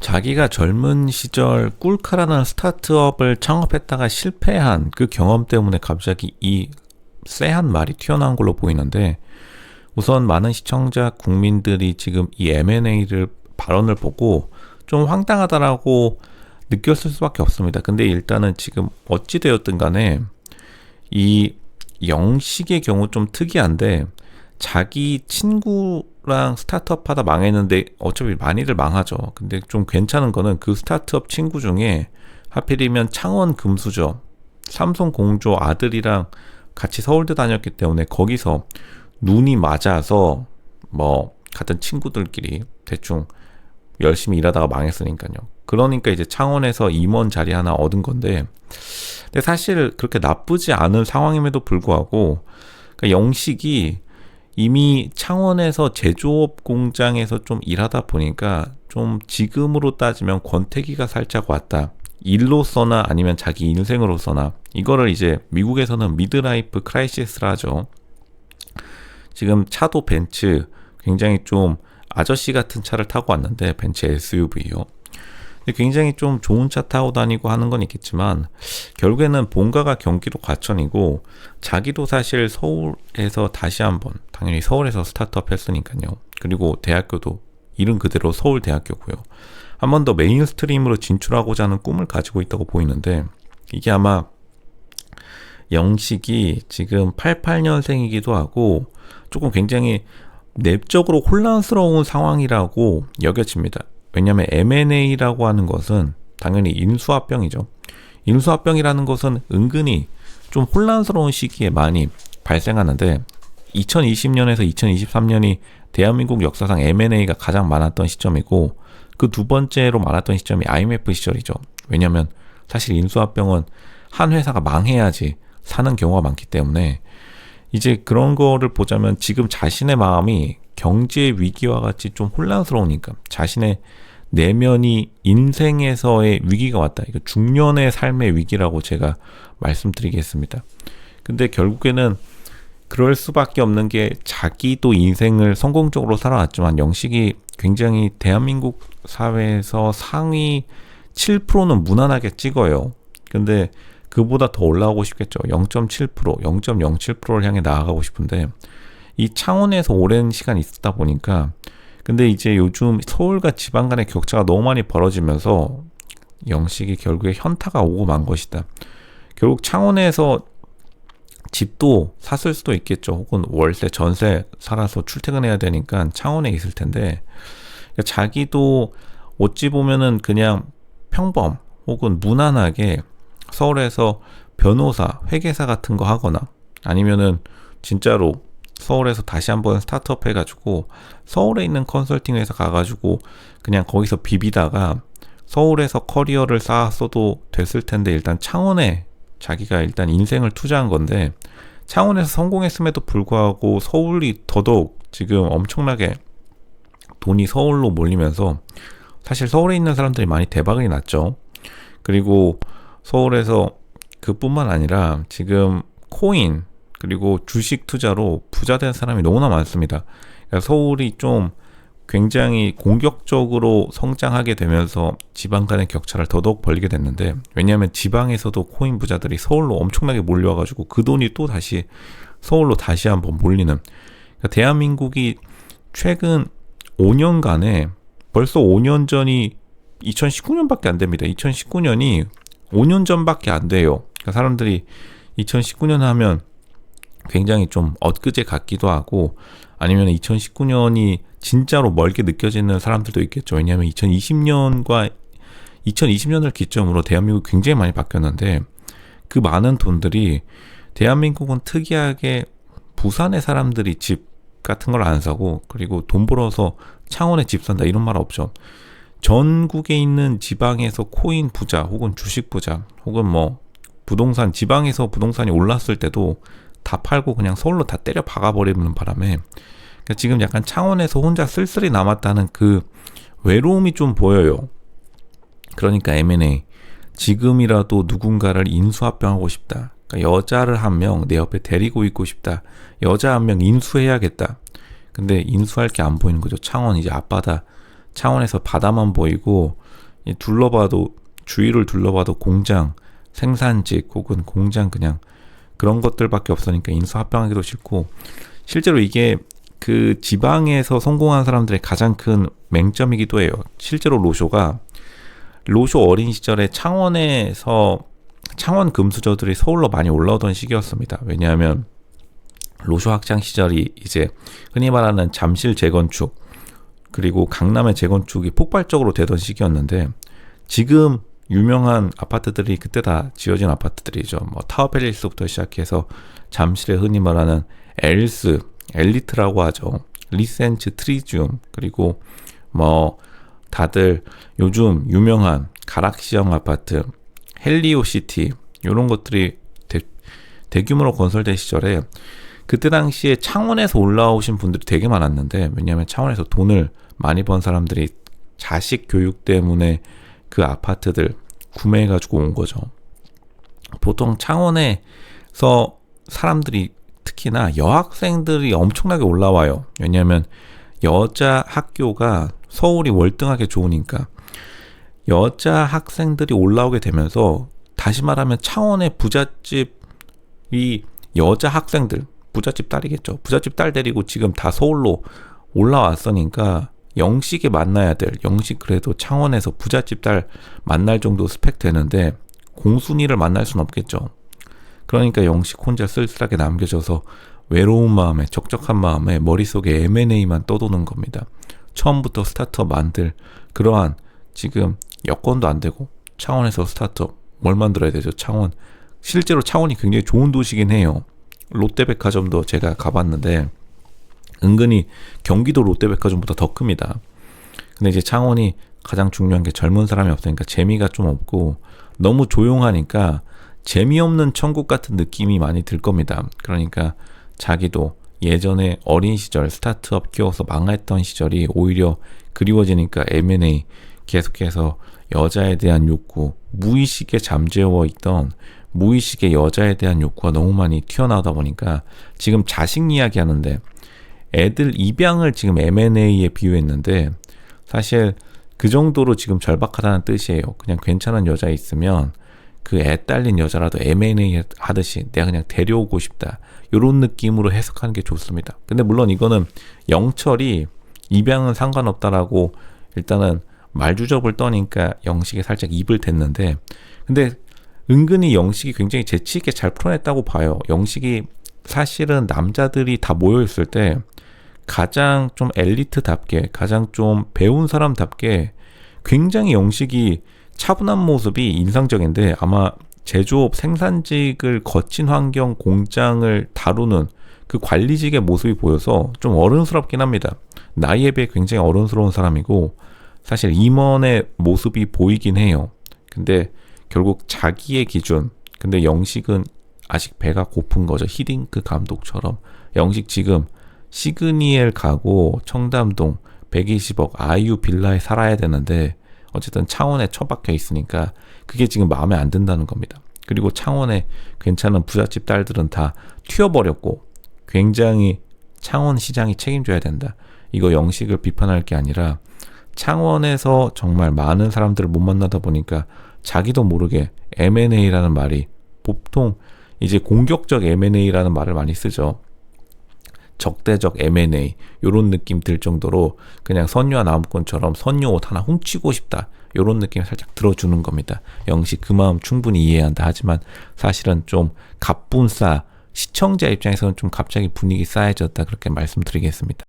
자기가 젊은 시절 꿀카라는 스타트업을 창업했다가 실패한 그 경험 때문에 갑자기 이 쎄한 말이 튀어나온 걸로 보이는데, 우선 많은 시청자 국민들이 지금 이 M&A를 발언을 보고 좀 황당하다라고 느꼈을 수밖에 없습니다. 근데 일단은 지금 어찌되었든 간에 이 영식의 경우 좀 특이한데, 자기 친구랑 스타트업 하다 망했는데 어차피 많이들 망하죠. 근데 좀 괜찮은 거는 그 스타트업 친구 중에 하필이면 창원 금수저 삼성 공조 아들이랑 같이 서울대 다녔기 때문에 거기서 눈이 맞아서 뭐 같은 친구들끼리 대충 열심히 일하다가 망했으니까요. 그러니까 이제 창원에서 임원 자리 하나 얻은 건데, 근데 사실 그렇게 나쁘지 않은 상황임에도 불구하고 그러니까 영식이 이미 창원에서 제조업 공장에서 좀 일하다 보니까 좀 지금으로 따지면 권태기가 살짝 왔다. 일로서나 아니면 자기 인생으로서나 이거를 이제 미국에서는 미드라이프 크라이시스라 하죠. 지금 차도 벤츠 굉장히 좀 아저씨 같은 차를 타고 왔는데, 벤츠 SUV요. 굉장히 좀 좋은 차 타고 다니고 하는 건 있겠지만 결국에는 본가가 경기도 과천이고 자기도 사실 서울에서 다시 한번 당연히 서울에서 스타트업 했으니까요. 그리고 대학교도 이름 그대로 서울대학교고요. 한 번 더 메인스트림으로 진출하고자 하는 꿈을 가지고 있다고 보이는데, 이게 아마 영식이 지금 88년생이기도 하고 조금 굉장히 내적으로 혼란스러운 상황이라고 여겨집니다. 왜냐하면 M&A라고 하는 것은 당연히 인수합병이죠. 인수합병이라는 것은 은근히 좀 혼란스러운 시기에 많이 발생하는데, 2020년에서 2023년이 대한민국 역사상 M&A가 가장 많았던 시점이고, 그 두 번째로 많았던 시점이 IMF 시절이죠. 왜냐하면 사실 인수합병은 한 회사가 망해야지 사는 경우가 많기 때문에, 이제 그런 거를 보자면 지금 자신의 마음이 경제 위기와 같이 좀 혼란스러우니까 자신의 내면이 인생에서의 위기가 왔다. 이거 중년의 삶의 위기라고 제가 말씀드리겠습니다. 근데 결국에는 그럴 수밖에 없는 게, 자기도 인생을 성공적으로 살아왔지만 영식이 굉장히 대한민국 사회에서 상위 7%는 무난하게 찍어요. 근데 그보다 더 올라가고 싶겠죠. 0.7%, 0.07%를 향해 나아가고 싶은데, 이 창원에서 오랜 시간 있었다 보니까, 근데 이제 요즘 서울과 지방 간의 격차가 너무 많이 벌어지면서 영식이 결국에 현타가 오고 만 것이다. 결국 창원에서 집도 샀을 수도 있겠죠. 혹은 월세, 전세 살아서 출퇴근해야 되니까 창원에 있을 텐데, 그러니까 자기도 어찌 보면은 그냥 평범 혹은 무난하게 서울에서 변호사, 회계사 같은 거 하거나 아니면은 진짜로 서울에서 다시 한번 스타트업 해가지고 서울에 있는 컨설팅 회사 가가지고 그냥 거기서 비비다가 서울에서 커리어를 쌓았어도 됐을 텐데, 일단 창원에 자기가 일단 인생을 투자한 건데, 창원에서 성공했음에도 불구하고 서울이 더더욱 지금 엄청나게 돈이 서울로 몰리면서 사실 서울에 있는 사람들이 많이 대박이 났죠. 그리고 서울에서 그뿐만 아니라 지금 코인 그리고 주식 투자로 부자 된 사람이 너무나 많습니다. 그러니까 서울이 좀 굉장히 공격적으로 성장하게 되면서 지방 간의 격차를 더더욱 벌리게 됐는데, 왜냐하면 지방에서도 코인 부자들이 서울로 엄청나게 몰려와가지고 그 돈이 또 다시 서울로 다시 한번 몰리는, 그러니까 대한민국이 최근 5년간에 벌써 5년 전이 2019년밖에 안 됩니다. 2019년이 5년 전밖에 안 돼요. 그러니까 사람들이 2019년 하면 굉장히 좀 엊그제 같기도 하고, 아니면 2019년이 진짜로 멀게 느껴지는 사람들도 있겠죠. 왜냐하면 2020년을 기점으로 대한민국 굉장히 많이 바뀌었는데, 그 많은 돈들이, 대한민국은 특이하게 부산의 사람들이 집 같은 걸 안 사고, 그리고 돈 벌어서 창원에 집 산다 이런 말 없죠. 전국에 있는 지방에서 코인 부자 혹은 주식 부자 혹은 뭐 부동산, 지방에서 부동산이 올랐을 때도 다 팔고 그냥 서울로 다 때려 박아버리는 바람에, 그러니까 지금 약간 창원에서 혼자 쓸쓸히 남았다는 그 외로움이 좀 보여요. 그러니까 M&A, 지금이라도 누군가를 인수합병하고 싶다. 그러니까 여자를 한 명 내 옆에 데리고 있고 싶다. 여자 한 명 인수해야겠다. 근데 인수할 게 안 보이는 거죠. 창원 이제 앞바다, 창원에서 바다만 보이고 둘러봐도 주위를 둘러봐도 공장, 생산직 혹은 공장 그냥 그런 것들밖에 없으니까 인수합병하기도 싫고 실제로 이게 그 지방에서 성공한 사람들의 가장 큰 맹점이기도 해요. 실제로 로쇼 어린 시절에 창원 금수저들이 서울로 많이 올라오던 시기였습니다. 왜냐하면 로쇼 학창 시절이 이제 흔히 말하는 잠실 재건축 그리고 강남의 재건축이 폭발적으로 되던 시기였는데 지금 유명한 아파트들이 그때 다 지어진 아파트들이죠. 뭐 타워팰리스부터 시작해서 잠실에 흔히 말하는 엘리트라고 하죠. 리센츠, 트리지움 그리고 뭐 다들 요즘 유명한 가락시형 아파트, 헬리오시티 이런 것들이 대규모로 건설된 시절에 그때 당시에 창원에서 올라오신 분들이 되게 많았는데 왜냐하면 창원에서 돈을 많이 번 사람들이 자식 교육 때문에 그 아파트들 구매해가지고 온 거죠. 보통 창원에서 사람들이 특히나 여학생들이 엄청나게 올라와요. 왜냐하면 여자 학교가 서울이 월등하게 좋으니까 여자 학생들이 올라오게 되면서 다시 말하면 창원의 부잣집이 여자 학생들 부잣집 딸이겠죠. 부잣집 딸 데리고 지금 다 서울로 올라왔으니까 영식에 만나야 될 영식 그래도 창원에서 부잣집 딸 만날 정도 스펙 되는데 공순이를 만날 순 없겠죠. 그러니까 영식 혼자 쓸쓸하게 남겨져서 외로운 마음에 적적한 마음에 머릿속에 M&A만 떠도는 겁니다. 처음부터 스타트업 만들 그러한 지금 여건도 안 되고 창원에서 스타트업 뭘 만들어야 되죠? 창원 실제로 창원이 굉장히 좋은 도시긴 해요. 롯데백화점도 제가 가봤는데 은근히 경기도 롯데백화점보다 더 큽니다. 근데 이제 창원이 가장 중요한 게 젊은 사람이 없으니까 재미가 좀 없고 너무 조용하니까 재미없는 천국 같은 느낌이 많이 들 겁니다. 그러니까 자기도 예전에 어린 시절 스타트업 키워서 망했던 시절이 오히려 그리워지니까 M&A 계속해서 여자에 대한 욕구, 무의식에 잠재워 있던 무의식의 여자에 대한 욕구가 너무 많이 튀어나오다 보니까 지금 자식 이야기 하는데 애들 입양을 지금 M&A에 비유했는데 사실 그 정도로 지금 절박하다는 뜻이에요. 그냥 괜찮은 여자 있으면 그 애 딸린 여자라도 M&A 하듯이 내가 그냥 데려오고 싶다. 이런 느낌으로 해석하는 게 좋습니다. 근데 물론 이거는 영철이 입양은 상관없다라고 일단은 말주접을 떠니까 영식이 살짝 입을 댔는데 근데 은근히 영식이 굉장히 재치있게 잘 풀어냈다고 봐요. 영식이 사실은 남자들이 다 모여있을 때 가장 좀 엘리트답게 가장 좀 배운 사람답게 굉장히 영식이 차분한 모습이 인상적인데 아마 제조업 생산직을 거친 환경 공장을 다루는 그 관리직의 모습이 보여서 좀 어른스럽긴 합니다. 나이에 비해 굉장히 어른스러운 사람이고 사실 임원의 모습이 보이긴 해요. 근데 결국 자기의 기준 근데 영식은 아직 배가 고픈 거죠. 히딩크 감독처럼 영식 지금 시그니엘 가고 청담동 120억 아이유 빌라에 살아야 되는데 어쨌든 창원에 처박혀 있으니까 그게 지금 마음에 안 든다는 겁니다. 그리고 창원에 괜찮은 부잣집 딸들은 다 튀어버렸고 굉장히 창원 시장이 책임져야 된다. 이거 영식을 비판할 게 아니라 창원에서 정말 많은 사람들을 못 만나다 보니까 자기도 모르게 M&A라는 말이 보통 이제 공격적 M&A라는 말을 많이 쓰죠. 적대적 M&A 요런 느낌 들 정도로 그냥 선녀와 나무꾼처럼 선녀 옷 하나 훔치고 싶다 요런 느낌 살짝 들어주는 겁니다. 영식 그 마음 충분히 이해한다. 하지만 사실은 좀 갑분싸 시청자 입장에서는 좀 갑자기 분위기 싸해졌다 그렇게 말씀드리겠습니다.